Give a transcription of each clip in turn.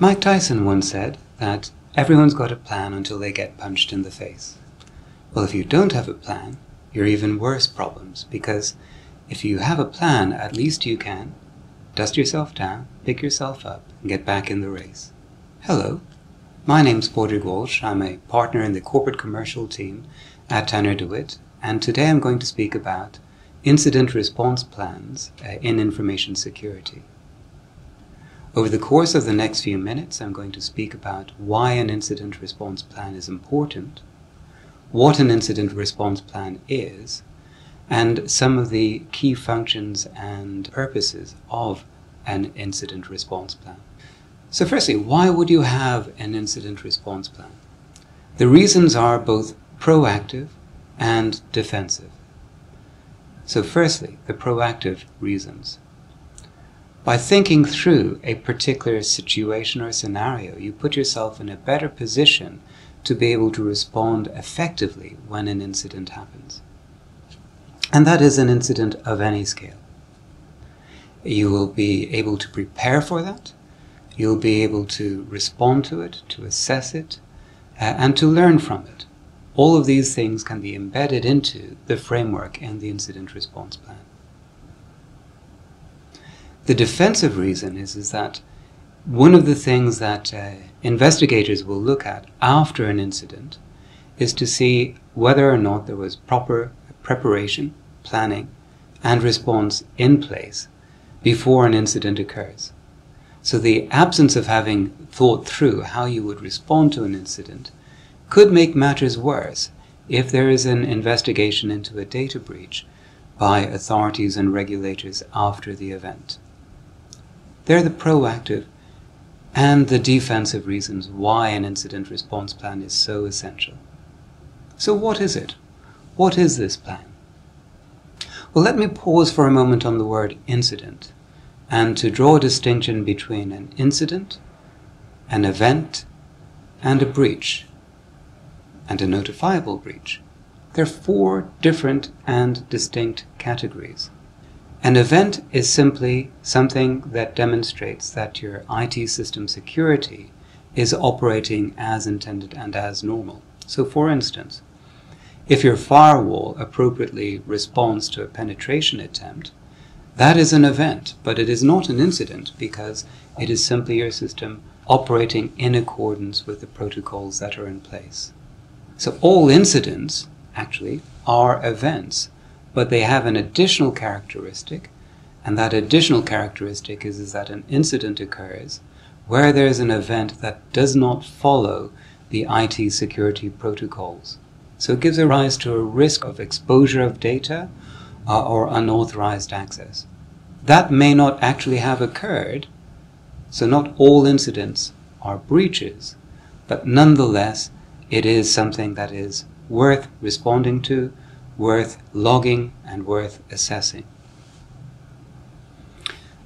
Mike Tyson once said that everyone's got a plan until they get punched in the face. Well, if you don't have a plan, you're even worse problems, because if you have a plan, at least you can dust yourself down, pick yourself up, and get back in the race. Hello, my name's Pádraig Walsh. I'm a partner in the corporate commercial team at Tanner De Witt, and today I'm going to speak about incident response plans in information security. Over the course of the next few minutes, I'm going to speak about why an incident response plan is important, what an incident response plan is, and some of the key functions and purposes of an incident response plan. So firstly, why would you have an incident response plan? The reasons are both proactive and defensive. So firstly, the proactive reasons. By thinking through a particular situation or scenario, you put yourself in a better position to be able to respond effectively when an incident happens. And that is an incident of any scale. You will be able to prepare for that, you'll be able to respond to it, to assess it, and to learn from it. All of these things can be embedded into the framework and the incident response plan. The defensive reason is that one of the things that investigators will look at after an incident is to see whether or not there was proper preparation, planning, and response in place before an incident occurs. So the absence of having thought through how you would respond to an incident could make matters worse if there is an investigation into a data breach by authorities and regulators after the event. They're the proactive and the defensive reasons why an incident response plan is so essential. So what is it? What is this plan? Well, let me pause for a moment on the word incident and to draw a distinction between an incident, an event, and a breach, and a notifiable breach. There are four different and distinct categories. An event is simply something that demonstrates that your IT system security is operating as intended and as normal. So for instance, if your firewall appropriately responds to a penetration attempt, that is an event, but it is not an incident because it is simply your system operating in accordance with the protocols that are in place. So all incidents actually are events, but they have an additional characteristic, and that additional characteristic is that an incident occurs where there is an event that does not follow the IT security protocols. So it gives a rise to a risk of exposure of data or unauthorized access. That may not actually have occurred, so not all incidents are breaches, but nonetheless it is something that is worth responding to, worth logging, and worth assessing.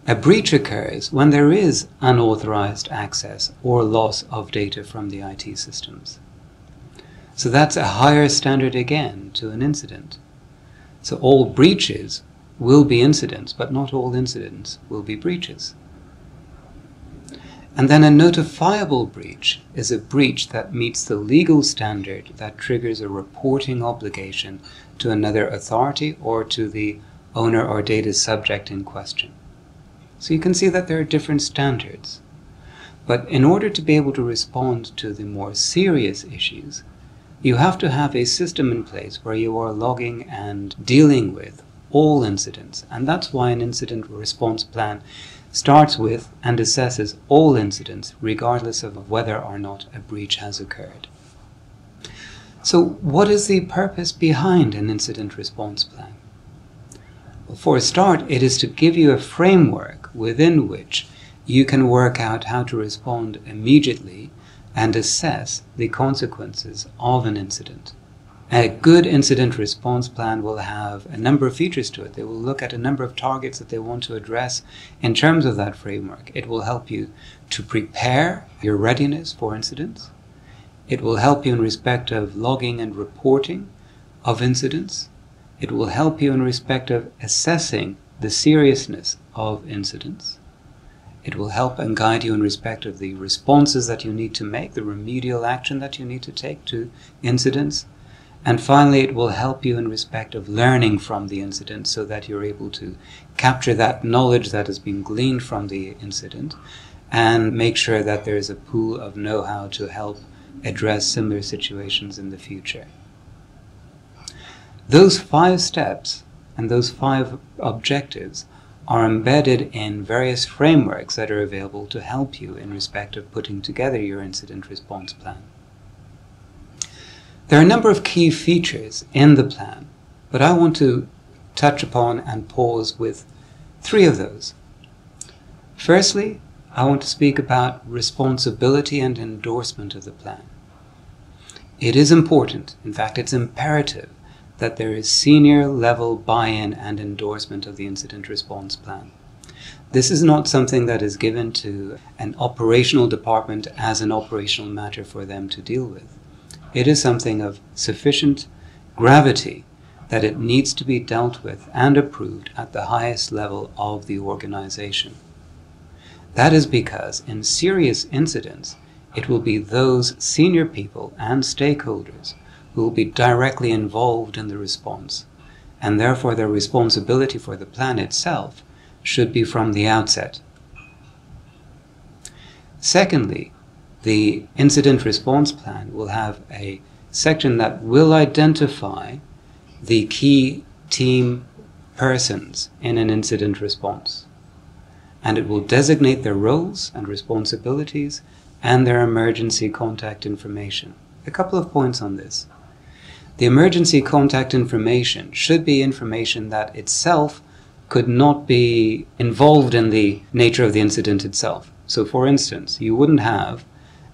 A breach occurs when there is unauthorized access or loss of data from the IT systems. So that's a higher standard again to an incident. So all breaches will be incidents, but not all incidents will be breaches. And then a notifiable breach is a breach that meets the legal standard that triggers a reporting obligation to another authority or to the owner or data subject in question. So you can see that there are different standards. But in order to be able to respond to the more serious issues, you have to have a system in place where you are logging and dealing with all incidents. And that's why an incident response plan starts with and assesses all incidents, regardless of whether or not a breach has occurred. So what is the purpose behind an incident response plan? Well, for a start, it is to give you a framework within which you can work out how to respond immediately and assess the consequences of an incident. A good incident response plan will have a number of features to it. They will look at a number of targets that they want to address in terms of that framework. It will help you to prepare your readiness for incidents. It will help you in respect of logging and reporting of incidents. It will help you in respect of assessing the seriousness of incidents. It will help and guide you in respect of the responses that you need to make, the remedial action that you need to take to incidents. And finally, it will help you in respect of learning from the incident so that you're able to capture that knowledge that has been gleaned from the incident and make sure that there is a pool of know-how to help address similar situations in the future. Those 5 steps and those 5 objectives are embedded in various frameworks that are available to help you in respect of putting together your incident response plan. There are a number of key features in the plan, but I want to touch upon and pause with 3 of those. Firstly, I want to speak about responsibility and endorsement of the plan. It is important, in fact it's imperative, that there is senior level buy-in and endorsement of the incident response plan. This is not something that is given to an operational department as an operational matter for them to deal with. It is something of sufficient gravity that it needs to be dealt with and approved at the highest level of the organization. That is because in serious incidents, it will be those senior people and stakeholders who will be directly involved in the response, and therefore their responsibility for the plan itself should be from the outset. Secondly, the incident response plan will have a section that will identify the key team persons in an incident response, and it will designate their roles and responsibilities and their emergency contact information. A couple of points on this. The emergency contact information should be information that itself could not be involved in the nature of the incident itself. So for instance, you wouldn't have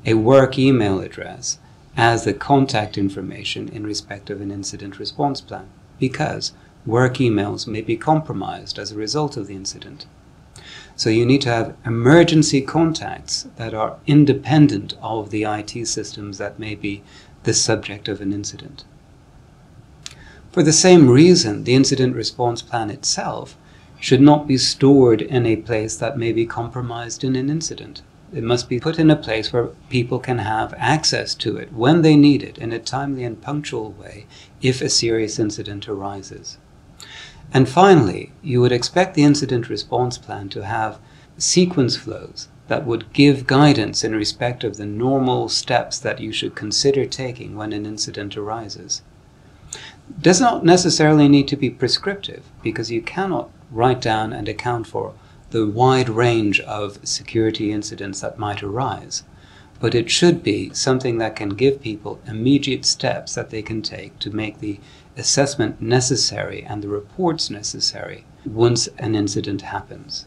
a work email address as the contact information in respect of an incident response plan, because work emails may be compromised as a result of the incident. So you need to have emergency contacts that are independent of the IT systems that may be the subject of an incident. For the same reason, the incident response plan itself should not be stored in a place that may be compromised in an incident. It must be put in a place where people can have access to it when they need it in a timely and punctual way if a serious incident arises. And finally, you would expect the incident response plan to have sequence flows that would give guidance in respect of the normal steps that you should consider taking when an incident arises. It does not necessarily need to be prescriptive, because you cannot write down and account for the wide range of security incidents that might arise, but it should be something that can give people immediate steps that they can take to make the assessment necessary and the reports necessary once an incident happens.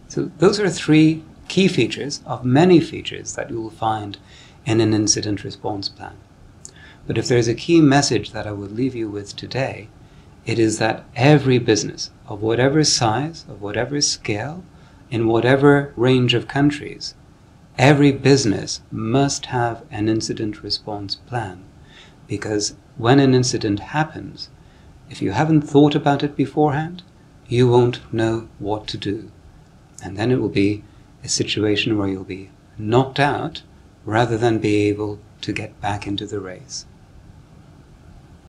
So those are 3 key features of many features that you will find in an incident response plan. But if there's a key message that I would leave you with today, it is that every business of whatever size, of whatever scale, in whatever range of countries, every business must have an incident response plan. Because when an incident happens, if you haven't thought about it beforehand, you won't know what to do. And then it will be a situation where you'll be knocked out rather than be able to get back into the race.